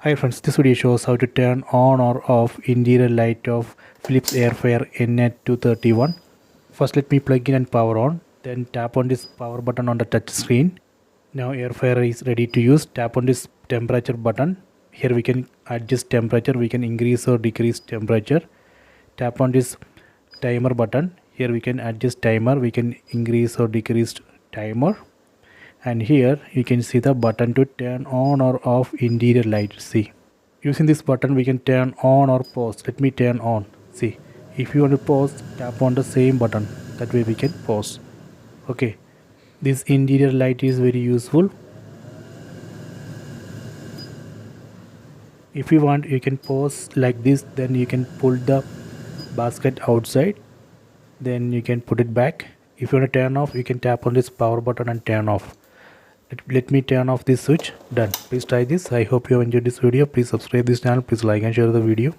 Hi friends, this video shows how to turn on or off interior light of Philips Air Fryer NA231. First let me plug in and power on, then tap on this power button on the touch screen. Now air fryer is ready to use. Tap on this temperature button. Here we can adjust temperature, we can increase or decrease temperature. Tap on this timer button. Here we can adjust timer, we can increase or decrease timer. And here you can see the button to turn on or off interior light. See, using this button we can turn on or pause. Let me turn on. See, if you want to pause, tap on the same button, that way we can pause. Okay, this interior light is very useful. If you want, you can pause like this, then you can pull the basket outside, then you can put it back. If you want to turn off, you can tap on this power button and turn off. Let me turn off this switch. Done. Please try this. I hope you have enjoyed this video. Please subscribe this channel. Please like and share the video.